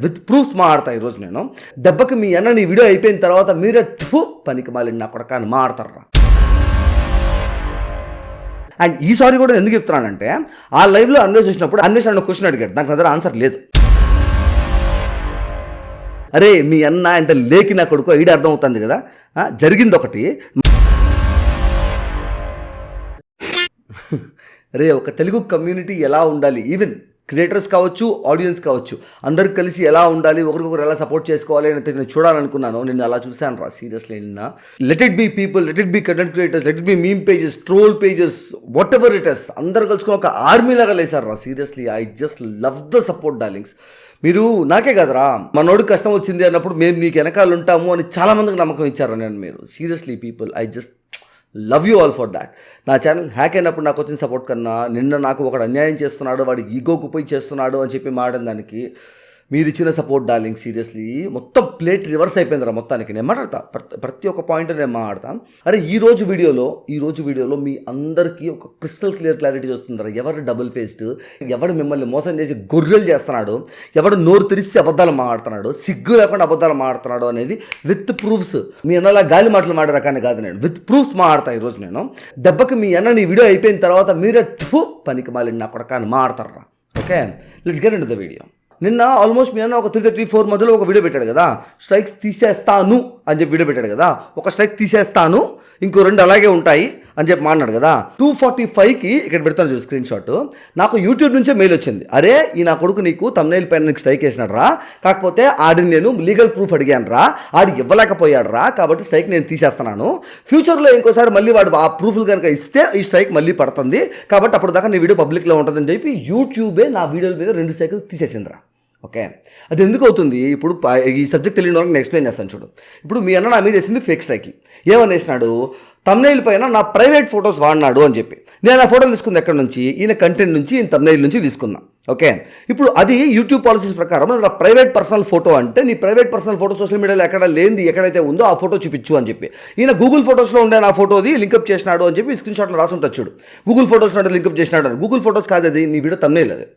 With proofs మాడతా ఈరోజు నేను దెబ్బకి మీ అన్న నీ వీడియో అయిపోయిన తర్వాత మీరే పనికి మాలి నా కొడక అని మాడతారా. అండ్ ఈ సారీ కూడా ఎందుకు చెప్తున్నానంటే ఆ లైవ్లో అన్వేష్ వచ్చినప్పుడు అన్వేష్ నన్ను క్వశ్చన్ అడిగాడు, నాకు దగ్గర ఆన్సర్ లేదు. అరే మీ అన్న ఇంత లేకి నా కొడుకు ఐడి అర్థం అవుతుంది కదా, జరిగింది ఒకటి. అరే ఒక తెలుగు కమ్యూనిటీ ఎలా ఉండాలి, ఈవెన్ క్రియేటర్స్ కావచ్చు ఆడియన్స్ కావచ్చు అందరు కలిసి ఎలా ఉండాలి, ఒకరికొకరు ఎలా సపోర్ట్ చేసుకోవాలి అని నేను చూడాలనుకున్నాను. నేను అలా చూశాను రా సీరియస్లీ. నిన్న let it be people, let it be content creators, let it be meme pages, troll pages, whatever it is, అందరు కలుసుకుని ఒక ఆర్మీ లాగా లేసారు రా seriously. I just love the support darlings. మీరు నాకే కదరా మనోడికి కష్టం వచ్చింది అన్నప్పుడు మేము నీకు వెనకాల ఉంటాము అని చాలామందికి నమ్మకం ఇచ్చారా. నేను మీరు seriously people I just love you all for that. నా ఛానల్ హ్యాక్ అయినప్పుడు నాకు వచ్చిన సపోర్ట్ కన్నా నిన్న నాకు ఒకడు అన్యాయం చేస్తున్నాడు, వాడి ఈగోకు పోయి చేస్తున్నాడు అని చెప్పి మాట్లాడిన దానికి మీరు ఇచ్చిన సపోర్ట్ డార్లింగ్ సీరియస్లీ మొత్తం ప్లేట్ రివర్స్ అయిపోయిందిరా మొత్తానికి. నేను మాట్లాడతా ప్రతి ఒక్క పాయింట్ నేను మాట్లాడతా. అరే ఈ రోజు వీడియోలో మీ అందరికీ ఒక క్రిస్టల్ క్లారిటీ వస్తుందిరా. ఎవరు డబుల్ ఫేస్డ్, ఎవడు మిమ్మల్ని మోసం చేసి గొర్రెలు చేస్తున్నాడు, ఎవడు నోరు తెరిస్తే అబద్ధాలు మాట్లాడుతున్నాడు, సిగ్గు లేకుండా అబద్ధాలు మాట్లాడుతున్నాడు అనేది విత్ ప్రూఫ్స్. మీ అన్నలా గాలి మాటలు మాడే రకాన్ని కాదు, నేను విత్ ప్రూఫ్స్ మాట్లాడతా ఈరోజు నేను. దెబ్బకి మీ అన్న నీ వీడియో అయిపోయిన తర్వాత మీరే పనికి మాలి నా కొడక అని మాట్లాడతారా. Okay let's get into the video. నిన్న ఆల్మోస్ట్ మీ అన్న ఒక 334 మధ్యలో ఒక వీడియో పెట్టాడు కదా, స్ట్రైక్స్ తీసేస్తాను అని చెప్పి వీడియో పెట్టాడు కదా. ఒక స్ట్రైక్ తీసేస్తాను, ఇంకో 2 అలాగే ఉంటాయి అని చెప్పి మాట్లాడు కదా. 245కి ఇక్కడ పెడతాను చూడు స్క్రీన్ షాట్. నాకు యూట్యూబ్ నుంచే మెయిల్ వచ్చింది, అరే ఈ నా కొడుకు నీకు తమ్నైల్ పైన నీకు స్ట్రైక్ వేసినాడు రా, కాకపోతే ఆడిని నేను లీగల్ ప్రూఫ్ అడిగాను రా, ఆడికి ఇవ్వలేకపోయాడు రా, కాబట్టి స్ట్రైక్ నేను తీసేస్తున్నాను. ఫ్యూచర్లో ఇంకోసారి మళ్ళీ వాడు ఆ ప్రూఫ్లు కనుక ఇస్తే ఈ స్ట్రైక్ మళ్ళీ పడుతుంది, కాబట్టి అప్పుడు దాకా నీ వీడియో పబ్లిక్లో ఉంటుందని చెప్పి యూట్యూబే నా వీడియోల మీద 2 స్ట్రైకులు తీసేసిందిరా. ఓకే అది ఎందుకు అవుతుంది ఇప్పుడు ఈ సబ్జెక్ట్ తెలియని వాళ్ళకి నేను ఎక్స్ప్లెయిన్ చేస్తాను చూడు. ఇప్పుడు మీ అన్న నా మీద వేసింది ఫేక్ స్ట్రైక్లు. ఏమని వేసినాడు, తమ్నైల్ పైన నా ప్రైవేట్ ఫొటోస్ వాడినాడు అని చెప్పి. నేను ఆ ఫోటోలు తీసుకుంది ఎక్కడి నుంచి, ఈయన కంటెంట్ నుంచి, ఈయన తమ్నైల్ నుంచి తీసుకున్నా. ఓకే ఇప్పుడు అది యూట్యూబ్ పాలసీస్ ప్రకారం నా ప్రైవేట్ పర్సనల్ ఫోటో అంటే నీ ప్రైవేట్ పర్సనల్ ఫోటో సోషల్ మీడియాలో ఎక్కడ లేనిది ఎక్కడైతే ఉందో ఆ ఫోటో చూపించు అని చెప్పి. ఈయన గూగుల్ ఫొటోస్లో ఉండే నా ఫోటోది లింకప్ చేసినాడు అని చెప్పి స్క్రీన్ షాట్లో రాసి ఉంటుంది చూడు. గూగుల్ ఫొటోస్లో లింకప్ చేసినాడు అని. గూగుల్ ఫొటోస్ కాదు అది, నీ వీడియో తమ్నైల్ అది.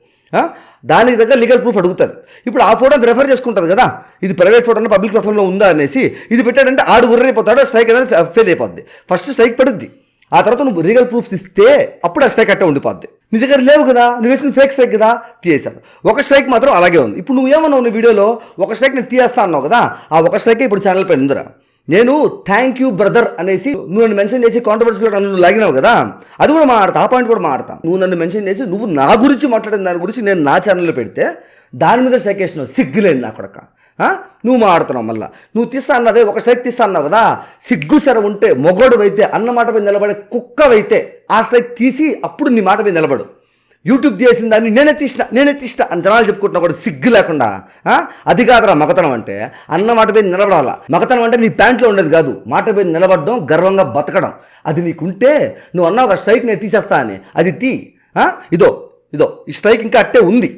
దానికి దగ్గర లీగల్ ప్రూఫ్ అడుగుతుంది. ఇప్పుడు ఆ ఫోటోని రెఫర్ చేసుకుంటుంది కదా, ఇది ప్రైవేట్ ఫోటో పబ్లిక్ ప్లాట్ఫామ్లో ఉందా అనేసి. ఇది పెట్టాడంటే ఆడు గుర్రైపోతాడు, స్ట్రైక్ అనేది ఫెయిల్ అయిపోద్ది. ఫస్ట్ స్ట్రైక్ పడుద్ది, ఆ తర్వాత నువ్వు లీగల్ ప్రూఫ్స్ ఇస్తే అప్పుడు ఆ స్ట్రైక్ అట్టే ఉండిపోద్ది. నీ దగ్గర లేవు కదా, నువ్వు వేసిన ఫేక్ స్ట్రైక్ కదా తీయేశారు. ఒక స్ట్రైక్ మాత్రం అలాగే ఉంది. ఇప్పుడు నువ్వు ఏమన్నావు నీ వీడియోలో, ఒక స్ట్రైక్ నేను తీయేస్తా అన్నావు కదా, ఆ ఒక స్ట్రైక్ ఇప్పుడు ఛానల్ పైన ఉందిరా. నేను థ్యాంక్ యూ బ్రదర్ అనేసి నువ్వు నన్ను మెన్షన్ చేసి కాంట్రవర్సీలో నన్ను లాగినావు కదా, అది కూడా మాట్లాడతా, ఆ పాయింట్ కూడా మాట్లాడతా. నువ్వు నన్ను మెన్షన్ చేసి నువ్వు నా గురించి మాట్లాడిన దాని గురించి నేను నా ఛానల్లో పెడితే దాని మీద స్ట్రైక్ వేసినావు, సిగ్గులేండి నా కొడక. నువ్వు మాట్లాడుతున్నావు మళ్ళీ. నువ్వు తీస్తా అన్నదే ఒక స్ట్రైక్ తీస్తా అన్నావు కదా, సిగ్గు సర ఉంటే మొగోడు అయితే అన్న మాట మీద నిలబడే కుక్కవైతే ఆ స్ట్రైక్ తీసి అప్పుడు నీ మాట మీద నిలబడు. యూట్యూబ్ చేసిన దాన్ని నేనే తీసిన అని జనాలు చెప్పుకుంటున్నా కూడా సిగ్గు లేకుండా. అది కాదురా మగతనం అంటే, అన్న మాట మీద నిలబడాలా. మగతనం అంటే నీ ప్యాంట్లో ఉండేది కాదు, మాట మీద నిలబడడం, గర్వంగా బతకడం. అది నీకుంటే నువ్వు అన్నావు ఒక స్ట్రైక్ నేను తీసేస్తా అని, అది తీ. ఇదో ఈ స్ట్రైక్ ఇంకా అట్టే ఉంది,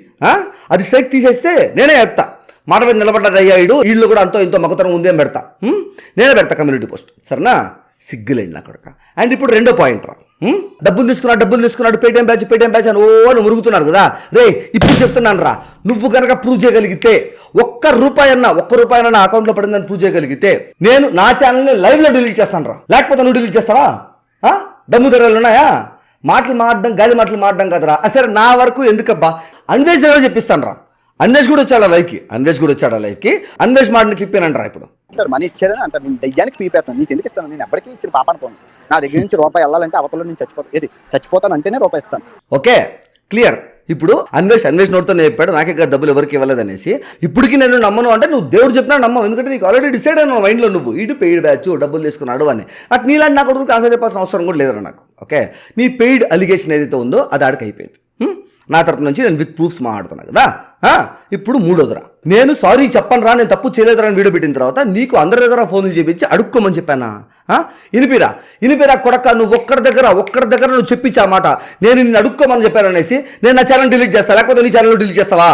అది స్ట్రైక్ తీసేస్తే నేనే ఎత్తా. మాట మీద నిలబడ్డాడు అయ్యాడు, వీళ్ళు కూడా అంతో ఇంతో మగతనం ఉంది అని పెడతా, నేనే పెడతా కమ్యూనిటీ పోస్ట్, సరేనా. సిగ్గులేండి నా కొడక. అండ్ ఇప్పుడు రెండో పాయింట్ రా, డబ్బులు తీసుకున్నాడు పేటీఎం బ్యాచ్ అని అని మురుగుతున్నారు కదా. రే ఇప్పుడు చెప్తున్నాను రా, నువ్వు కనుక ప్రూవ్ చేయగలిగితే ఒక్క రూపాయి అన్న నా అకౌంట్లో పడిందని ప్రూవ్ చేయగలిగితే నేను నా ఛానల్ని లైవ్లో డిలీట్ చేస్తాను రా. లేకపోతే నువ్వు డిలీట్ చేస్తావా? దమ్ము ధరలు ఉన్నాయా? మాటలు మాడడం, గాలి మాటలు మాడడం కదరా. సరే నా వరకు ఎందుకబ్బా, అన్వేష్ దగ్గర చెప్పిస్తాను రా. అన్వేష్ కూడా వచ్చాడు ఆ లైవ్కి. అన్వేష్ మాటని క్లిప్పేనంటారా ఇప్పుడు. మనీ ఇచ్చారని అంటారు, నేను దయ్యానికి పీపేస్తాను, నీకు ఎందుకు ఇస్తాను, నేను ఎవరికి ఇచ్చిన పాపాను పోను. నా దగ్గర నుంచి రూపాయి వెళ్ళాలంటే అవతల నేను చచ్చిపోతాను అంటేనే రూపాయి ఇస్తాను. Okay clear. ఇప్పుడు అన్వేష్ నోటితో చెప్పాడు నాకే డబ్బులు ఎవరికి ఇవ్వలేదనేసి. ఇప్పటికీ నేను నమ్మను అంటే నువ్వు దేవుడు చెప్పినా నమ్మవు, ఎందుకంటే నీకు ఆల్రెడీ డిసైడ్ అయినా మైండ్లో నువ్వు ఇటు పెయిడ్ బ్యాచ్ డబ్బులు తీసుకున్నాడు అని. అటు నీలాంటి నా కొడుకు ఆన్సర్ చెప్పాల్సిన అవసరం కూడా లేదురా నాకు. ఓకే నీ పెయిడ్ అలిగేషన్ ఏదైతే ఉందో అది ఆడికి అయిపోయింది. నా తరపు నుంచి నేను విత్ ప్రూఫ్స్ మాట్లాడుతున్నా కదా. ఇప్పుడు మూడోదిరా, నేను సారీ చెప్పను రా, నేను తప్పు చేయలేదురా అని వీడియో పెట్టిన తర్వాత నీకు అందరి దగ్గర ఫోన్లు చేపించి అడుక్కోమని చెప్పానా? ఇనిపిరా కొడక, నువ్వు ఒక్కరి దగ్గర నువ్వు చెప్పించా మాట, నేను నిన్ను అడుక్కోమని చెప్పాను అనేసి నేను నా ఛానల్ డిలీట్ చేస్తా, లేకపోతే నీ ఛానల్ డిలీట్ చేస్తావా?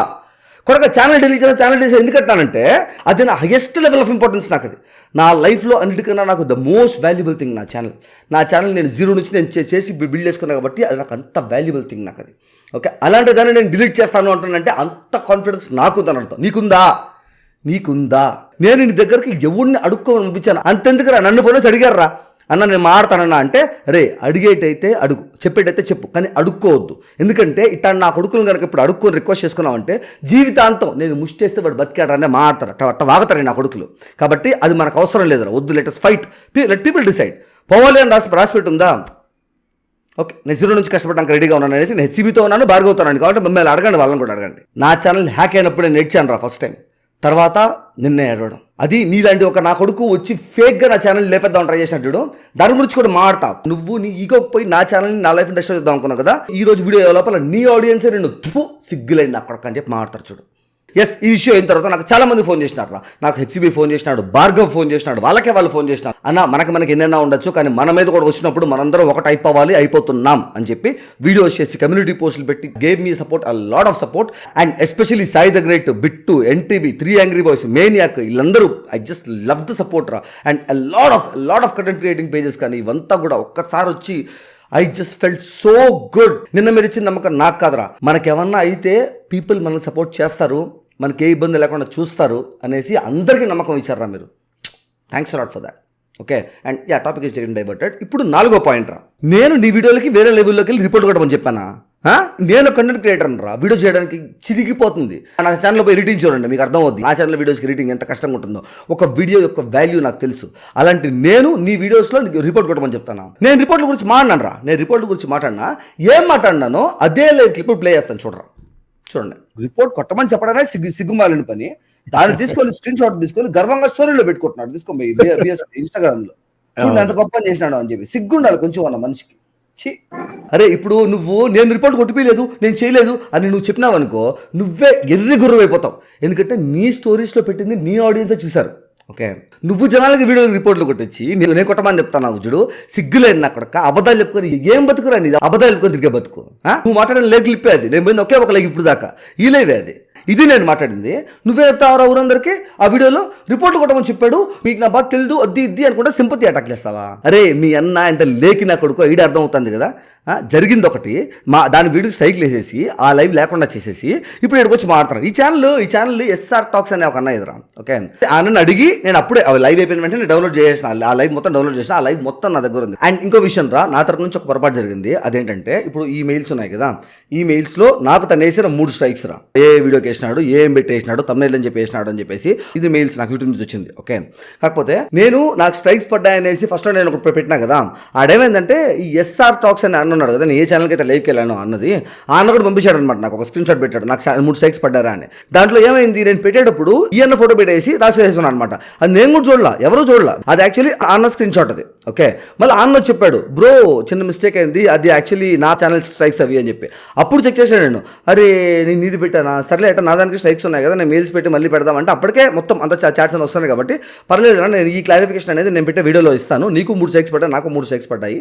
కొడక ఛానల్ డిలీట్ చేసి ఎందుకంటానంటే అది నా హైయెస్ట్ లెవెల్ ఆఫ్ ఇంపార్టెన్స్ నాకు. అది నా లైఫ్లో అన్నిటికన్నా నాకు ద మోస్ట్ వాల్యుబుల్ థింగ్ నా ఛానల్ నేను జీరో నుంచి నేను చేసి బిల్డ్ చేసుకున్నాను కాబట్టి అది నాకు అంత వాల్యుబుల్ థింగ్ నాకు అది. ఓకే, అలాంటి దాన్ని నేను డిలీట్ చేస్తాను అంటానంటే అంత కాన్ఫిడెన్స్ నాకుందని అర్థం. నీకుందా? నేను నీ దగ్గరికి ఎవరిని అడుక్కోమని పంపించాను, అంతెందుకురా నన్ను ఫోన్ వచ్చి అడిగారా అన్న నేను మాట్లాడతానన్నా అంటే, రే అడిగేటైతే అడుగు, చెప్పేటైతే చెప్పు, కానీ అడుక్కోవద్దు. ఎందుకంటే ఇట్లా నా కొడుకులను కనుక ఇప్పుడు అడుక్కొని రిక్వెస్ట్ చేసుకున్నామంటే జీవితాంతం నేను ముష్టేస్తే వాడు బతికాడనే మాట్లాడతారు, అట్ట వాగుతారు నా కొడుకులు. కాబట్టి అది మనకు అవసరం లేదు, వద్దు. Let us fight, let people decide. పోవాలి అని రాసిపెట్టి ఉందా? ఓకే, నేను జీరో నుంచి కష్టపడడానికి రెడీగా ఉన్నాను అనేసి నేను హెచ్సిబితో ఉన్నాను, బార్గవుతాను కాబట్టి మిమ్మల్ని అడగండి, వాళ్ళని కూడా అడగండి. నా ఛానల్ హ్యాక్ అయినప్పుడు నేను నేర్చాను రా ఫస్ట్ టైం, తర్వాత నిన్నే ఏడవడం. అది నీలాంటి ఒక నా కొడుకు వచ్చి ఫేక్గా నా ఛానల్ లేపేద్దాం ట్రై చేసినట్టు దాని గురించి కూడా మాడతా. నువ్వు నీ ఈగోకి పోయి నా ఛానల్ని నా లైఫ్ ఇండస్ట్రీ చేద్దాం అనుకున్నావు కదా, ఈ రోజు వీడియో లోపల నీ ఆడియన్సే నేను సిగ్గులేండి నా కొడుకు అని చెప్పి మాడతారు చూడు. ఎస్, ఈ విషయం అయిన తర్వాత నాకు చాలా మంది ఫోన్ చేసినారు. నాకు హెచ్సిబి ఫోన్ చేసినాడు, భార్గవ్ ఫోన్ చేసినాడు, వాళ్ళు ఫోన్ చేసినాడు. అన్న మనకి ఎన్నైనా ఉండొచ్చు, కానీ మన మీద కూడా వచ్చినప్పుడు మనందరం ఒకటి అయిపోతున్నాం అని చెప్పి వీడియోస్ చేసి కమ్యూనిటీ పోస్టులు పెట్టి gave me support, a lot of support. And especially Sai the great, Bittu, NTB, 3 angry boys, maniac, వీళ్ళందరూ I just love the support రా. And lot of content creating pages, కానీ ఇవంతా కూడా ఒక్కసారి వచ్చి I just felt so good. నిన్న మీరు ఇచ్చిన నమ్మకం నాకు కాదురా, మనకేమన్నా అయితే పీపుల్ మనల్ని సపోర్ట్ చేస్తారు, మనకి ఏ ఇబ్బంది లేకుండా చూస్తారు అనేసి అందరికీ నమ్మకం ఇచ్చారా మీరు. Thanks a lot for that. Okay, and topic is Jagan diverted. ఇప్పుడు 4వ పాయింట్ రా, నేను నీ వీడియోలకి వేరే లెవెల్లోకి వెళ్ళి రిపోర్ట్ కొట్టమని చెప్పానా? నేను కంటెంట్ క్రియేటర్ రా, వీడియో చేయడానికి చిరిగిపోతుంది. నా ఛానల్లో పోయి ఎడిటింగ్ చూడండి, మీకు అర్థం అవుతుంది నా ఛానల్ వీడియోస్కి ఎడిటింగ్ ఎంత కష్టంగా ఉంటుందో. ఒక వీడియో యొక్క వాల్యూ నాకు తెలుసు. అలాంటి నేను నీ వీడియోస్లో రిపోర్ట్ కొట్టమని చెప్తాను. నేను రిపోర్ట్ల గురించి మాట్లాడినా రా, నేను రిపోర్ట్ల గురించి మాట్లాడినా, ఏం మాట్లాడినానో అదే క్లిప్ ప్లే చేస్తాను చూడండి. రిపోర్ట్ కొట్టమని చెప్పడమే సిగ్గుమాలిన పని. దాన్ని తీసుకొని స్క్రీన్ షాట్ తీసుకొని గర్వంగా స్టోరీలో పెట్టుకుంటున్నాడు, తీసుకో ఇన్స్టాగ్రామ్ లో. చూడండి ఎంత గొప్ప చేసినాడు అని చెప్పి సిగ్గుండాలి కొంచెం అన్న మనిషికి. అరే ఇప్పుడు నువ్వు నేను రిపోర్ట్ కొట్టిపోయలేదు, నేను చేయలేదు అని నువ్వు చెప్పినావు అనుకో, నువ్వే ఎర్రి గుర్రం అయిపోతావు. ఎందుకంటే నీ స్టోరీస్లో పెట్టింది నీ ఆడియన్సే చూసారు. ఓకే, నువ్వు జనాలకి వీడియో రిపోర్ట్లు కొట్టొచ్చి నేను కొట్టమని చెప్తాను నాకు చూడు, సిగ్గులేదు నా కొడక. అబద్ధాలు చెప్పుకొని ఏం బతుకురా నీ, అబద్ధాలు చెప్పుకొని తిరిగే బతుకు. నువ్వు మాట్లాడిన లేఖ లిప్పే అది, నేను పోయింది ఒకే ఒక లేఖ ఇప్పుడు దాకా ఈ లేవే అది. ఇది నేను మాట్లాడింది. నువ్వే చెప్తావరా ఊరందరికీ ఆ వీడియోలో రిపోర్ట్లు కొట్టమని చెప్పాడు, మీకు నా బాగా తెలియదు అది అనుకుంటే సింపతి అటాక్ చేస్తావా? అరే మీ అన్న ఎంత లేకి నా కొడుకు ఈడ అర్థం అవుతుంది కదా. జరిగింది ఒకటి, దాని వీడియోకి సైకిల్ వేసేసి ఆ లైవ్ లేకుండా చేసేసి ఇప్పుడు ఇక్కడికి వచ్చి మాట్లాడుతున్నాను. ఈ ఛానల్ ఎస్ఆర్ టాక్స్ అనే ఒక అన్న ఎదురా. ఓకే, నన్ను అడిగి నేను అప్పుడే లైవ్ అయిపోయిన వెంటనే డౌన్లోడ్ చేసిన, ఆ లైవ్ మొత్తం డౌన్లోడ్ చేసిన, ఆ లైవ్ మొత్తం నా దగ్గర ఉంది. అండ్ ఇంకో విషయం రా, నా తరపు నుంచి ఒక పొరపాటు జరిగింది. అదేంటంటే ఇప్పుడు ఈ మెయిల్స్ ఉన్నాయి కదా, ఈ మెయిల్స్లో నాకు తను వేసిన 3 స్ట్రైక్స్ రా. ఏ వీడియోకి వేసినాడు, ఏం పెట్టేసినాడు, తమ్నైల్ అని చెప్పి వేసినాడు అని చెప్పేసి ఇది మెయిల్స్ నాకు యూట్యూబ్ నుంచి వచ్చింది. ఓకే, కాకపోతే నాకు స్ట్రైక్స్ పడ్డాయనేసి ఫస్ట్ నేను ఒకటి పెట్టినా కదా, ఆడేమైందంటే ఈ ఎస్ఆర్ టాక్స్ అని అన్నాడు కదా, నేను ఏ ఛానల్కి అయితే లైవ్కి వెళ్ళాను అన్నది ఆ అన్న కూడా పంపించాడు అనమాట. నాకు ఒక స్క్రీన్ షాట్ పెట్టాడు, నాకు 3 స్ట్రైక్స్ పడ్డారా అని. దాంట్లో ఏమైంది, నేను పెట్టేటప్పుడు ఈ అన్న ఫోటో పెట్టేసి రాసేసాను అనమాట. అది నేను కూడా చూడలా, ఎవరూ చూడలా. అది యాక్చువల్లీ అన్న స్క్రీన్ షాట్ అది. ఓకే, మళ్ళీ అన్న చెప్పాడు, బ్రో చిన్న మిస్టేక్ అయింది, అది యాక్చువల్లీ నా ఛానల్ స్ట్రైక్స్ అవి అని చెప్పి. అప్పుడు చెక్ చేశాను నేను, అరే నేను ఇది పెట్టానా, సర్లే అట్లా నా దానికి స్ట్రైక్స్ ఉన్నాయి కదా, నేను మెయిల్స్ పెట్టి మళ్ళీ పెడదామంటే అప్పటికే మొత్తం అంత చాట్స్ అని వస్తున్నాయి కాబట్టి పర్లేదు, నేను ఈ క్లారిఫికేషన్ అనేది నేను పెట్టే వీడియోలో ఇస్తాను. నీకు 3 స్ట్రైక్స్ పడ్డాయి, నాకు 3 స్ట్రైక్స్ పడ్డాయి,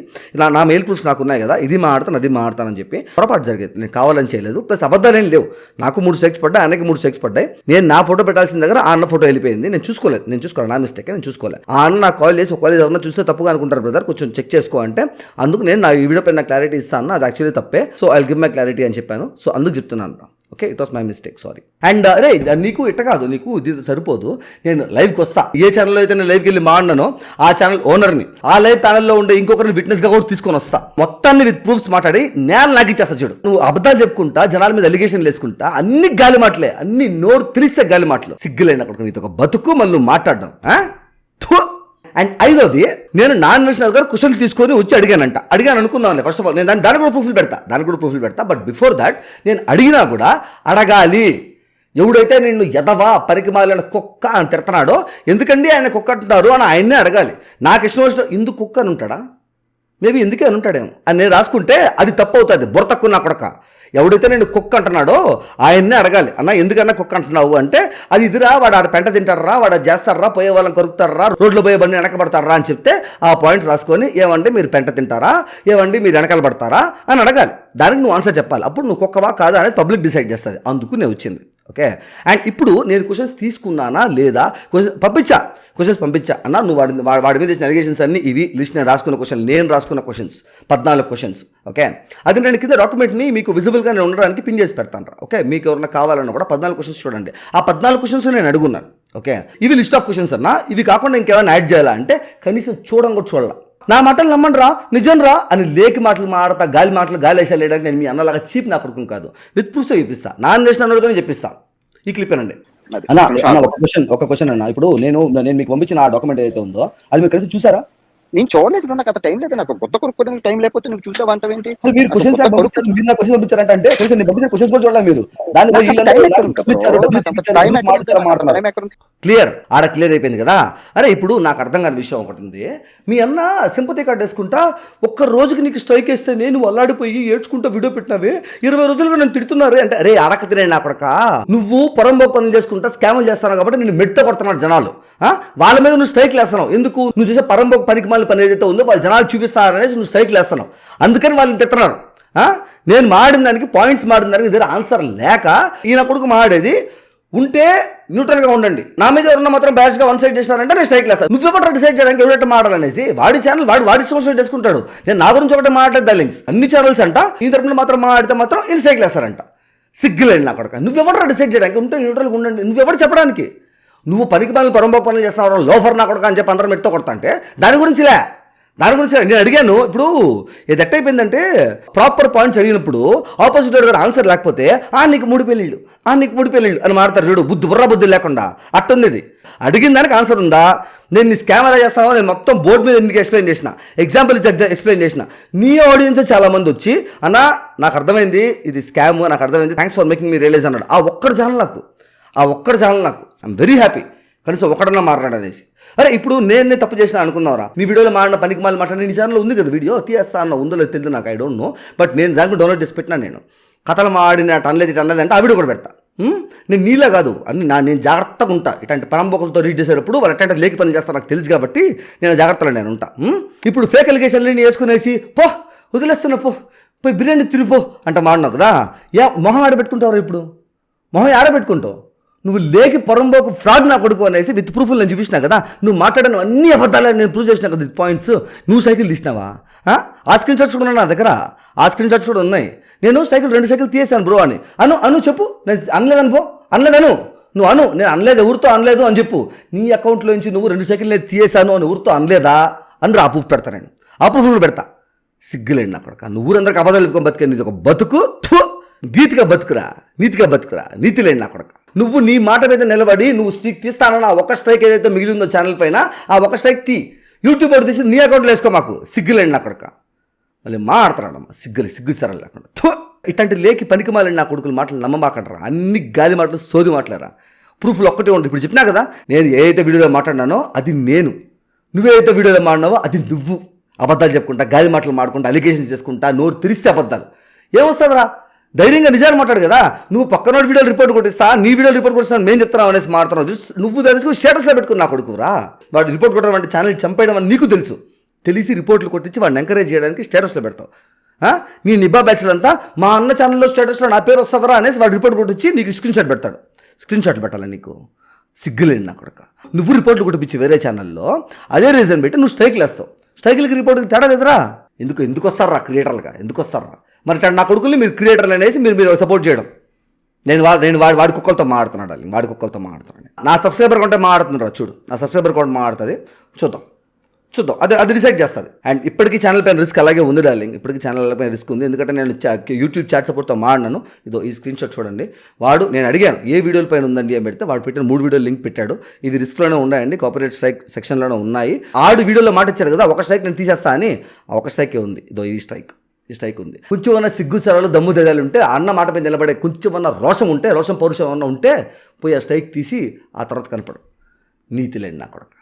నా మెయిల్ ప్రూఫ్స్ నాకు ఉన్నాయి కదా, ఇది మాడతానని చెప్పి పొరపాటు జరిగేది. నేను కావాలని చేయలేదు, ప్లస్ అబద్ధాలు ఏం లేవు. నాకు 3 స్ట్రైక్స్ పడ్డాయి, ఆయనకి 3 స్ట్రైక్స్ పడ్డాయి. నేను నా ఫోటో పెట్టాల్సిన దగ్గర ఆ అన్న ఫోటో వెళ్ళిపోయింది, నేను చూసుకోవాలి, నా మిస్టేక్ నేను చూసుకోలేదు. ఆ అన్న నాకు కాల్ చేసి ఒకవేళ ఎవరన్నా చూస్తే తప్పుగా అనుకుంటారు బ్రదర్, కొంచెం చెక్ చేసుకో అంటే, అందుకు నేను నా ఈ వీడియో పైన క్లారిటీ ఇస్తాను, అది యాక్చువల్లీ తప్పే, so I will give my clarity అని చెప్పాను. సో అందుకు చెప్తున్నాను. Okay, it was my mistake, sorry. And అరే నీకు ఇట్ట కాదు, నీకు ఇది సరిపోదు, నేను లైవ్కి వస్తా. ఏ ఛానల్లో అయితే నేను లైవ్కి వెళ్ళి మాడినానో ఆ ఛానల్ ఓనర్ని, ఆ లైవ్ ప్యానల్లో ఉండే ఇంకొకరిని విట్నెస్గా కూడా తీసుకొని వస్తా. మొత్తాన్ని విత్ ప్రూఫ్స్ మాట్లాడి నేను లాగిచ్చేస్తా చూడు. నువ్వు అబద్ధాలు చెప్పుకుంటా, జనాల మీద అలిగేషన్లు వేసుకుంటా, అన్ని గాలి మాటలే, అన్ని నోరు తెలిస్తే గాలి మాటలు. సిగ్గులేని అక్కడ నీతో ఒక బతుకు మళ్ళీ నువ్వు మాట్లాడడం. అండ్ 5వది, నేను నాన్ నేషనల్ గారు క్వశ్చన్లు తీసుకొని వచ్చి అడిగాను అనుకుందాం. ఫస్ట్ ఆఫ్ ఆల్ నేను దానికి కూడా ప్రూఫ్లు పెడతా. బట్ బిఫోర్ దాట్ నేను అడిగినా కూడా అడగాలి. ఎవడైతే నిన్ను ఎదవా పరికిమాలిన కుక్క అని తిడుతున్నాడో, ఎందుకండి ఆయన కుక్క అంటున్నారు అని ఆయన్నే అడగాలి. నాకు ఇష్టం వచ్చిన ఇందుకు కుక్క అని ఉంటాడా, మేబీ ఎందుకే అని ఉంటాడేమో అని నేను రాసుకుంటే అది తప్పు అవుతుంది, బుర్ర తక్కువ నా కొడక. ఎవడైతే నేను కుక్క అంటున్నాడో ఆయన్నే అడగాలి, అన్న ఎందుకన్నా కుక్క అంటున్నావు అంటే, అది ఇదిరా, వాడు ఆడ పెంట తింటారా, వాడు చేస్తారా, పోయే వాళ్ళని కొరుకుతారా, రోడ్లో పోయే బండి వెనకబడతారా అని చెప్తే ఆ పాయింట్స్ రాసుకొని, ఏమంటే మీరు పెంట తింటారా, ఏమండి మీరు వెనకాల పడతారా అని అడగాలి. దానికి నువ్వు ఆన్సర్ చెప్పాలి. అప్పుడు నువ్వు కుక్కవా కాదా అనేది పబ్లిక్ డిసైడ్ చేస్తుంది. అందుకు నేను వచ్చింది. ఓకే. అండ్ ఇప్పుడు నేను క్వశ్చన్స్ తీసుకున్నానా లేదా, క్వశ్చన్స్ పంపించా అన్న, నువ్వు వాడి మీద చేసిన అలిగేషన్స్ అన్ని ఇవి, లిస్ట్ నేను రాసుకున్న క్వశ్చన్, నేను రాసుకున్న క్వశ్చన్స్ 14 క్వశ్చన్స్. ఓకే, అది నేను కింద డాక్యుమెంట్ని మీకు విజిబుల్గా నేను ఉండడానికి పిన్ చేసి పెడతాను. ఓకే, మీకు ఎవరైనా కావాలన్నా కూడా 14 క్వశ్చన్స్ చూడండి. ఆ 14 క్వశ్చన్స్ నేను అడుగున్నాను. ఓకే, ఇవి లిస్ట్ ఆఫ్ క్వశ్చన్స్ అన్న, ఇవి కాకుండా ఇంకేమైనా యాడ్ చేయాలా అంటే కనీసం కూడా చూడాల. నా మాటలు నమ్మండి రా, నిజం రా అని లేకి మాటలు మాడతా, గాలి వేసాలు వేయడానికి నేను మీ అన్నలాగా చీప్ నా కొడుకు కాదు. విత్ ప్రూఫ్స్ చూపిస్తా, నామినేషన్ అన్నదని చెప్పిస్తా. ఈ క్లిప్ ఏనండి అన్న. ఒక క్వశ్చన్ అన్న, ఇప్పుడు నేను మీకు పంపించిన ఆ డాక్యుమెంట్ ఏదైతే ఉందో అది మీరు కలిసి చూసారా? నేను చూడలేదు, నాకు అంత టైం లేదు. నాకు కొత్త కొనుక్కోవడానికి టైం లేకపోతే నువ్వు చూసావు అంటావేంటి? మీరు క్వశ్చన్స్ పంపించారంటే అంటే నేను పంపించిన క్వశ్చన్స్ కూడా చూడాలి మీరు. క్లియర్ ఆడ క్లియర్ అయిపోయింది కదా. అరే ఇప్పుడు నాకు అర్థం కాని విషయం ఒకటి ఉంది. మీ అన్న సింపతి కార్డు వేసుకుంటా ఒక్క రోజుకి నీకు స్ట్రైక్ వేస్తే నేను అల్లాడిపోయి ఏడ్చుకుంటా వీడియో పెట్టినావే, 20 రోజులుగా నేను తిడుతున్నారు అంటే, అరే అడక తినే నా కొడక, నువ్వు పొరంబో పనులు చేసుకుంటా స్కాములు చేస్తాను కాబట్టి నేను మెట్ట కొడుతున్నాడు జనాలు. వాళ్ళ మీద నువ్వు స్ట్రైక్ వేస్తున్నావు. ఎందుకు? నువ్వు చేసే పరంబోకు పనికి మాలి పని ఏదైతే ఉందో వాళ్ళు జనాలు చూపిస్తారనేసి నువ్వు స్ట్రైక్ వేస్తున్నావు. అందుకని వాళ్ళు తిడుతున్నారు. నేను మాడిన దానికి పాయింట్స్ మాడిన దానికి ఇదే ఆన్సర్ లేక ఈయన కొడుకు మాడేది ఉంటే న్యూట్రల్గా ఉండండి. నా మీద ఎవరన్నా మాత్రం బ్యాచ్గా వన్ సైడ్ చేస్తారంటే నేను స్ట్రైక్ వేస్తాను. నువ్వెవరు డిసైడ్ చేయడానికి ఎవరైతే మాడాలనేసి వాడి ఛానల్ వాడి సమస్య చేసుకుంటాడు. నేను నా గురించి ఒకటే మాట్లాడలేదు డార్లింగ్స్. అన్ని ఛానల్స్ అంట ఈ తరపున మాత్రం మాట్లాడితే మాత్రం ఈయన స్ట్రైక్ వేస్తారంట. సిగ్గులేండి నా కొడుకు. నువ్వెవరు డిసైడ్ చేయడానికి ఉంటే న్యూట్రల్గా ఉండండి. నువ్వెవరు చెప్పడానికి? నువ్వు పనికి పనులు పరంబోకు పనులు చేస్తున్నావు, లోఫర్ నా కొడుకు అని చెప్పి అందరం మెట్టుతో కొడతా అంటే దాని గురించి నేను అడిగాను. ఇప్పుడు ఇది ఎట్టయిపోయిందంటే ప్రాపర్ పాయింట్స్ అడిగినప్పుడు ఆపోజిట్ గారు ఆన్సర్ లేకపోతే నీకు 3 పెళ్ళిళ్ళు అని మాడతారు చూడు, బుద్ధి లేకుండా. అట్టుంది ఇది. అడిగిన దానికి ఆన్సర్ ఉందా? నేను నీ స్కామ్ ఎలా చేస్తావో నేను మొత్తం బోర్డు మీద ఎందుకు ఎక్స్ప్లెయిన్ చేసిన, ఎగ్జాంపుల్ ఎక్స్ప్లెయిన్ చేసిన. నీ ఆడియన్స్ చాలా మంది వచ్చి అన్న నాకు అర్థమైంది ఇది స్కామ్, నాకు అర్థమైంది, thanks for making me realise అన్నాడు. ఆ ఒక్కటి చాలు నాకు. I'm very happy. కనీసం ఒకటన్నా మాట్లాడనేసి. అరే ఇప్పుడు నేను తప్పు చేసిన అనుకున్నావురా, నీ వీడియోలో మాడిన పనికి మాలి మాట్లాడి నీ ఛానల్లో ఉంది కదా వీడియో, తీయేస్తా అన్న ఉందో లేదు తెలియదు నాకు, ఐ డోంట్ నో. బట్ నేను దానికి డౌన్లోడ్ చేసి పెట్టినా. నేను కథలు మాడిన అనలేదు అంటే ఆ వీడియో కూడా పెడతా. నేను నీలా కాదు అన్ని నేను జాగ్రత్తగా ఉంటా. ఇట్లాంటి పరంబోకలతో రీడ్ చేసేటప్పుడు వాళ్ళు ఎట్లాంటి లేకి పని చేస్తారు నాకు తెలుసు కాబట్టి నేను జాగ్రత్తలో నేను ఉంటా. ఇప్పుడు ఫేక్ అలిగేషన్లు నేను వేసుకునేసి వదిలేస్తున్నా పోయి బిర్యానీ తిరిగిపో అంట మాడినావు కదా. మొహం ఆడబెట్టుకుంటావు. ఇప్పుడు మొహం ఆడబెట్టుకుంటావు. నువ్వు లేకి పొరంబోకు ఫ్రాడ్ నా కొడుకు అనేసి విత్ ప్రూఫ్లు నేను చూపించినా కదా. నువ్వు మాట్లాడిన అన్ని అబద్ధాలని నేను ప్రూవ్ చేసినా కదా పాయింట్స్. నువ్వు సైకిల్ తీసినావా? ఆ స్క్రీన్ షాట్స్ కూడా ఉన్నాయి నా దగ్గర. ఆ స్క్రీన్ షాట్స్ కూడా ఉన్నాయి. నేను 2 సైకిల్ తీసాను బ్రో అని అను చెప్పు. నేను అనలేదను నువ్వు నేను అనలేదు, ఎవరితో అనలేదు అని చెప్పు. నీ అకౌంట్లో నుంచి నువ్వు 2 సైకిల్ నేను తీసాను అని ఎవరితో అనలేదా అని ఆ ప్రూఫ్ పెడతా. నేను ఆ ప్రూఫ్లు పెడతా. సిగ్గులేండి నా కొడుకు. నువ్వు అందరికి అబద్ధాలు చెప్పుకొని బతికే నీది ఒక బతుకు. నీతిగా బతుకురా నీతి లేని నా కొడుకు. నువ్వు నీ మాట మీద నిలబడి నువ్వు స్ట్రైక్ తీస్తానన్న ఒక స్ట్రైక్ ఏదైతే మిగిలిందో ఛానల్ పైన ఆ ఒక స్ట్రైక్ యూట్యూబ్ ఒకటి తీసి నీ అకౌంట్లో వేసుకో. మాకు సిగ్గులేండి నా కొడుకు. మళ్ళీ మాట్లాడుతున్నాడమ్మా సిగ్గు సరలు లేకుండా. ఇట్లాంటి లేకి పనికి మాలని నా కొడుకులు మాటలు నమ్మమాకంటారా. అన్ని గాలి మాటలు సోది మాట్లాడరా. ప్రూఫ్లు ఒక్కటే ఉండి ఇప్పుడు చెప్పినా కదా, నేను ఏదైతే వీడియోలో మాట్లాడినానో అది నేను, నువ్వేదైతే వీడియోలో మాడినావో అది నువ్వు. అబద్ధాలు చెప్పుకుంటా, గాలి మాటలు మాడుకుంటా, అలిగేషన్ చేసుకుంటా, నోరు తెరిస్తే అబద్ధాలు ఏమొస్తుందిరా? ధైర్యంగా నిజాలు మాట్లాడు కదా. నువ్వు పక్కన వీడియోలు రిపోర్ట్ కొట్టిస్తా, నీ వీడియోలు రిపోర్ట్ కొట్టిస్తాను మేము చెప్తున్నావు అనేసి మాట్లాడుతున్నావు. నువ్వు దానికి స్టేటస్లో పెట్టుకుని నా కొడుకురా. వాడు రిపోర్ట్ కొట్టడం అంటే ఛానల్ చంపేయడం అని నీకు తెలిసి రిపోర్ట్లు కొట్టించి వాడిని ఎంకరేజ్ చేయడానికి స్టేటస్లో పెడతావు. నీ నిబ్బా బ్యాచ్లు అంతా మా అన్న ఛానల్లో స్టేటస్లో నా పేరు వస్తుందరా అనేసి వాడు రిపోర్ట్ కొట్టించి నీకు స్క్రీన్ షాట్ పెడతాడు. స్క్రీన్ షాట్ పెట్టాలా నీకు? సిగ్గులేండి నా కొడుకు. నువ్వు రిపోర్ట్లు కొట్టించి వేరే ఛానల్లో అదే రీజన్ పెట్టి నువ్వు స్ట్రైక్లు వేస్తావు. స్ట్రైక్లకి రిపోర్ట్కి తేడా లేదురా. ఎందుకు వస్తారా క్రియేటర్లుగా? ఎందుకు వస్తారా? మరి నా కొడుకుల్ని మీరు క్రియేటర్లు అనేసి మీరు సపోర్ట్ చేయడం. నేను వాడి కుక్కలతో మాడుతున్నాడు. వాడి కుక్కలతో మాడుతున్నాను. నా సబ్స్క్రైబర్ కొంటే మాడుతున్నాడు. చూడు, నా సబ్స్క్రైబర్ కొంటే మాడుతుంది. చూద్దాం అది డిసైడ్ చేస్తుంది. అండ్ ఇప్పటికీ ఛానల్ పైన రిస్క్ అలాగే ఉంది డార్లింగ్. ఇప్పటికీ ఛానల్ పైన రిస్క్ ఉంది. ఎందుకంటే నేను యూట్యూబ్ చాట్ సపోర్ట్తో మాడినాను. ఈ స్క్రీన్ షాట్ చూడండి. నేను అడిగాను ఏ వీడియోల పైన ఉందండి అని పెడితే వాడు పెట్టిన 3 వీడియోలు లింక్ పెట్టాడు. ఇవి రిస్క్లోనే ఉన్నాయండి, కాపీరైట్ స్ట్రైక్ సెక్షన్లోనే ఉన్నాయి. 6 వీడియోలో మాట ఇచ్చారు కదా, ఒక స్ట్రైక్ నేను తీసేస్తా అని. ఒక స్ట్రైకే ఉంది. ఈ స్ట్రైక్ ఉంది. కొంచెం అన్న సిగ్గు సరాలు దమ్ము దెదాలు ఉంటే, అన్న మాట మీద నిలబడే కొంచెం అన్న రోషం పౌరుషం అన్న ఉంటే పోయి ఆ స్ట్రైక్ తీసి ఆ తర్వాత కనపడు. నీతి లేని నా కొడుకు.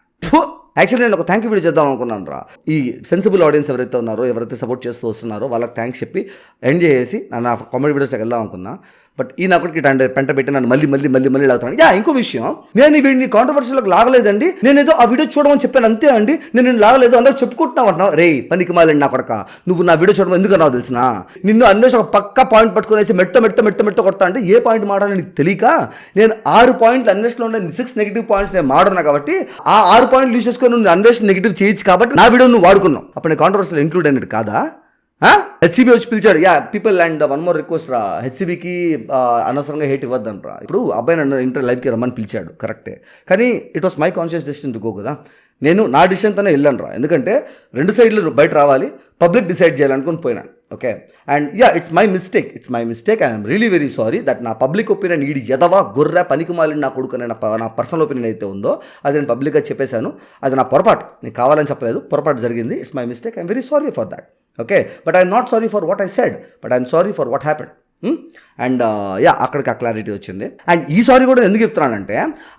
యాక్చువల్లీ నేను ఒక థ్యాంక్ యూ వీడియో చేద్దాం అనుకున్నాను రా. ఈ సెన్సిబుల్ ఆడియన్స్ ఎవరైతే ఉన్నారో, ఎవరైతే సపోర్ట్ చేస్తూ వస్తున్నారో వాళ్ళకి థ్యాంక్స్ చెప్పి ఎండ్ చేసి నా కామెడీ వీడియోస్కి వెళ్దాం అనుకున్నా. బట్ ఈ నాకుడికి పెంట పెట్టి నన్ను మళ్ళీ లాగుతాను. ఇంకో విషయం, నేను వీడిని కాంట్రవర్సీలోకి లాగలేదండి, నేను ఏదో ఆ వీడియో చూడమని చెప్పాను అంతే అండి, నేను లాగలేదు అందరూ చెప్పుకుంటున్నావు అంటున్నావు. రే పనికి మాలండి నా కొడక, నువ్వు నా వీడియో చూడడం ఎందుకు అన్నావు తెలిసిన? నిన్ను అన్వేషణ ఒక పక్క పాయింట్ పట్టుకునేసి మెట్ట కొడతా అంటే ఏ పాయింట్ మాడాలని నీకు తెలియక నేను 6 పాయింట్లు అన్వేషణలో ఉండే 6 నెగిటివ్ పాయింట్స్ నేను మాడన్నా కాబట్టి ఆ 6 పాయింట్లు యూజ్ చేసుకొని నువ్వు అన్వేషణ నెగిటివ్ చేయొచ్చు కాబట్టి నా వీడియో నువ్వు వాడుకున్నావు. అప్పుడు నేను కాంట్రవర్సీలో ఇంక్లూడ్ అయినట్టు కాదా? హెచ్సిబి వచ్చి పిలిచాడు, people and one more request రా, హెచ్సిబికి అనవసరంగా హేట్ ఇవ్వద్దంట్రా. ఇప్పుడు అబ్బాయి నన్ను ఇంటర్ లైవ్కి రమ్మని పిలిచాడు కరెక్టే, కానీ it was my conscious decision to go కదా. నేను నా డిసిషన్తోనే వెళ్ళాను రా, ఎందుకంటే 2 సైడ్లు బయట రావాలి, పబ్లిక్ డిసైడ్ చేయాలనుకుని పోయినాను. Okay, and it's my mistake I'm really very sorry that నా పబ్లిక్ ఒపీనియన్ ఈడి ఎదవా గొర్రె పనికి మాలిన నా కొడుకు నా పర్సనల్ ఒపీనియన్ అయితే ఉందో అది నేను పబ్లిక్గా చెప్పేశాను. అది నా పొరపాటు, నేను కావాలని చెప్పలేదు, పొరపాటు జరిగింది. It's my mistake, I'm very sorry for that. Okay, but I'm not sorry for what I said, but I'm sorry for what happened. And అక్కడికి ఆ క్లారిటీ వచ్చింది. అండ్ ఈ సారీ కూడా ఎందుకు చెప్తున్నానంటే,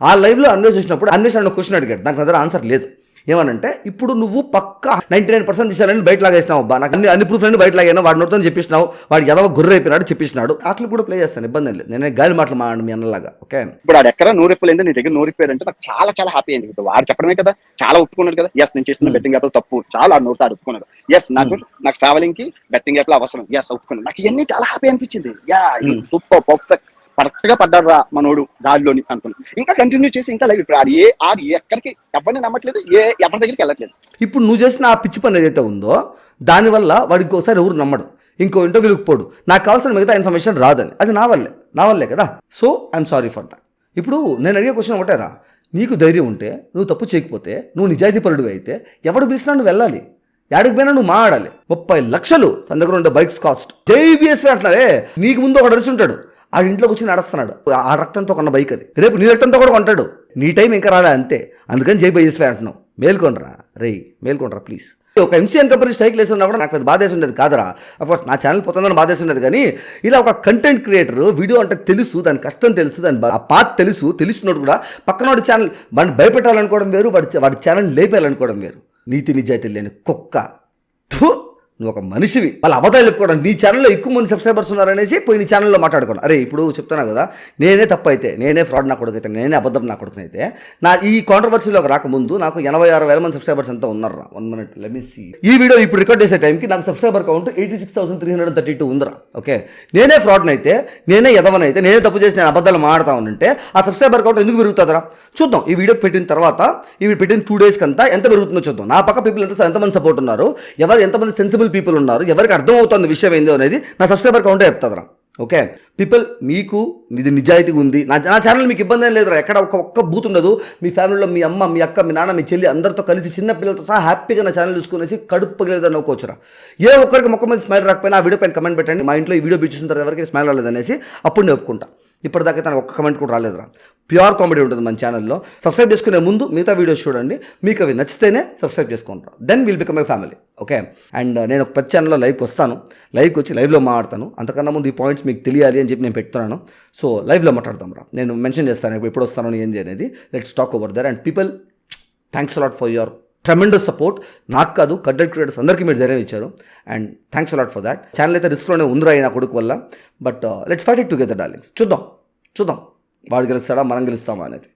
ఆ లైవ్లో అన్వేష్ చూసినప్పుడు అన్వేష్ నన్ను క్వశ్చన్ అడిగాడు, దానికి దగ్గర ఆన్సర్ లేదు. ఏమనంటే, ఇప్పుడు నువ్వు పక్కా 99% విషయాలన్నీ బయట లాగేసినావు అబ్బా, నాకు అన్ని ప్రూఫ్లన్నీ బయట లాగాను, వాడి నోటితో చెప్పిస్తున్నావు, వాడు ఎదవ గుర్ర అయిపోయినాడు చెప్పిస్తున్నాడు. ఆ క్లిప్ కూడా ప్లే చేస్తాను, ఇబ్బంది లేదు, నేనే గాలి మాటలు మాట్లాడు మీ అన్నలాగా. ఓకే, ఇప్పుడు ఆడు ఎక్కడ నూరెప్పలేదు, నీ దగ్గర నూరిపోయాడు అంటే నాకు చాలా హ్యాపీ అయింది. ఇప్పుడు వాడు చెప్పడమే కదా, చాలా ఒప్పుకున్నాడు కదా, ఎస్ నేను చేస్తున్న బెట్టింగ్ యాప్ తప్పు, చాలా ఆడు నోరుతాడు ఒప్పుకున్నాడు. ఎస్ నాకు ట్రావెలింగ్ కి బెట్టింగ్ యాప్ లో అవసరం, ఎస్ ఒప్పుకున్నాడు. నాకు ఇవన్నీ చాలా హ్యాపీ అనిపించింది. సూపర్ పర్ఫెక్ట్, కరెక్ట్ గా పడ్డాడు రా మనోడు గాలిలోని అనుకున్నాను. ఇంకా కంటిన్యూ చేసి ఇంకా లైవ్ ఇప్పుడు ఆడు ఎక్కడికి ఎవరిని నమ్మట్లేదు, ఎవరి దగ్గరికి వెళ్ళట్లేదు. ఇప్పుడు నువ్వు చేసిన ఆ పిచ్చి పని ఏదైతే ఉందో దానివల్ల వాడికి ఇంకోసారి ఎవరు నమ్మడు, ఇంకో ఇంటర్వ్యూకి పోడు, నాకు కావాల్సిన మిగతా ఇన్ఫర్మేషన్ రాదని. అది నా వల్లే కదా. So I'm sorry for that. ఇప్పుడు నేను అడిగే క్వశ్చన్ ఒకటేరా, నీకు ధైర్యం ఉంటే, నువ్వు తప్పు చేయకపోతే, నువ్వు నిజాయితీపరుడు అయితే ఎవడు పిలిచినా నువ్వు వెళ్ళాలి, యాడికి పోయినా నువ్వు మాట్లాడాలి. 30 లక్షలు తన దగ్గర ఉండే బైక్స్ కాస్ట్, జైబిఎస్వి అంటున్నావే, నీకు ముందు ఒకటి అరుచుంటాడు, ఆ ఇంట్లోకి వచ్చి నడుస్తున్నాడు, ఆ రక్తంతో కొన్న బైక్ అది, రేపు నీ రక్తంతో కూడా కొంటాడు, నీ టైం ఇంకా రాలే అంతే, అందుకని జైబిఎస్వి అంటున్నావు. మేల్కొనరా మేల్కొనరా ప్లీజ్. ఒక ఎంసీఎన్ కంపెనీ స్ట్రైక్ లేసున్నా కూడా నాకు పెద్ద బాధేసి ఉండేది కాదురా. అఫ్కోర్స్ నా ఛానల్ పోతుందని బాధేసి ఉండేది, కానీ ఇలా ఒక కంటెంట్ క్రియేటర్ వీడియో అంటే తెలుసు, దాని కష్టం తెలుసు, దాని ఆ పాత్ తెలిసినోడు కూడా పక్కనోడి ఛానల్ వాడిని భయపెట్టాలనుకోవడం వేరు, వాడి ఛానల్ లేపేయాలనుకోవడం వేరు. నీతి నిజాయితీ లేని కుక్క, నువ్వు ఒక మనిషివి, వాళ్ళ అబద్ధాలు చెప్పుకోవడం. నీ ఛానల్లో ఎక్కువ మంది సబ్స్క్రైబర్స్ ఉన్నారనేసి పోయి నీ ఛానల్లో మాట్లాడుకోండి. అరే ఇప్పుడు చెప్తున్నా కదా, నేనే తప్పు అయితే, నేనే ఫ్రాడ్ నా కొడుకు అయితే, నేనే అబద్ధం నా కొడుకు అయితే, నా ఈ కాంట్రవర్సీలోకి రాకముందు నాకు 86,000 మంది సబ్స్క్రైబర్స్ అంతా ఉన్నారా. 1 minute లెట్ మీ సీ. ఈ వీడియో ఇప్పుడు రికార్డ్ చేసే టైంకి నాకు సబ్స్క్రైబర్ కౌంట్ 86,332 ఉందిరా. ఓకే, నేనే ఫ్రాడ్ని అయితే, నేనే ఎదవనైతే, నేనే తప్పు చేసి నేను అబద్ధాలు మాట్లాడతా ఉంటే ఆ సబ్స్క్రైబర్ కౌంట్ ఎందుకు పెరుగుతుందిరా? చూద్దాం. ఈ వీడియోకి పెట్టిన తర్వాత, ఇవి పెట్టిన 2 days కంతా ఎంత పెరుగుతుందో చూద్దాం. నా పక్క పీపుల్ ఎంతమంది సపోర్ట్ ఉన్నారు, ఎంతమంది సెన్సిబుల్ పీపుల్ ఉన్నారు, ఎవరికి అర్థమవుతుంది విషయం ఏందో అనేది నా సబ్స్క్రైబర్ కౌంటే చెప్తారా. ఓకే పీపుల్, మీకు ఇది నిజాయితీగా ఉంది, నా ఛానల్ మీకు ఇబ్బంది ఏం లేదురా, ఎక్కడ ఒక్క బూత్ ఉండదు. మీ ఫ్యామిలీలో మీ అమ్మ, మీ అక్క, మీ నాన్న, మీ చెల్లి అందరితో కలిసి చిన్న పిల్లలతో సహా హ్యాపీగా నా ఛానల్ చూసుకునేసి కడుపు పగిలేదని నవ్వుకోవచ్చురా. ఏ ఒక్కరికి మొక్క మీద స్మైల్ రాకపోయినా ఆ వీడియో పైన కమెంట్ పెట్టండి, మా ఇంట్లో ఈ వీడియో చూసిన తర్వాత ఎవరికి స్మైల్ రాలేదనేసి, అప్పుడు నేను ఒప్పుకుంటా. ఇప్పటిదాకా తనకు ఒక్క కమెంట్ కూడా రాలేదురా. ప్యూర్ కామెడీ ఉంటుంది మన ఛానల్లో. సబ్స్క్రైబ్ చేసుకునే ముందు మిగతా వీడియోస్ చూడండి, మీకు అవి నచ్చితేనే సబ్స్క్రైబ్ చేసుకుంటారు, then will become a family. Okay, and నేను ఒక ప్రతి ఛానల్లో లైవ్కి వస్తాను, లైవ్కి వచ్చి లైవ్లో మాట్లాడతాను. అంతకన్నా ముందు ఈ పాయింట్స్ మీకు తెలియాలి అని చెప్పి నేను పెడుతున్నాను. సో లైవ్లో మాట్లాడతాం రా, నేను మెన్షన్ చేస్తాను ఎప్పుడు వస్తాను ఏంది అనేది. Let's talk over there. And people, thanks a lot for your tremendous support. నాకు కాదు, కంటెంట్ క్రియేటర్స్ అందరికీ మీరు ధైర్యం ఇచ్చారు, and thanks a lot for that. Channel అయితే రిస్క్లోనే ఉందిరా నా కొడుకు వల్ల, but let's fight it together darlings. చూద్దాం వాడు గెలుస్తాడా మనం గెలుస్తామా అనేది.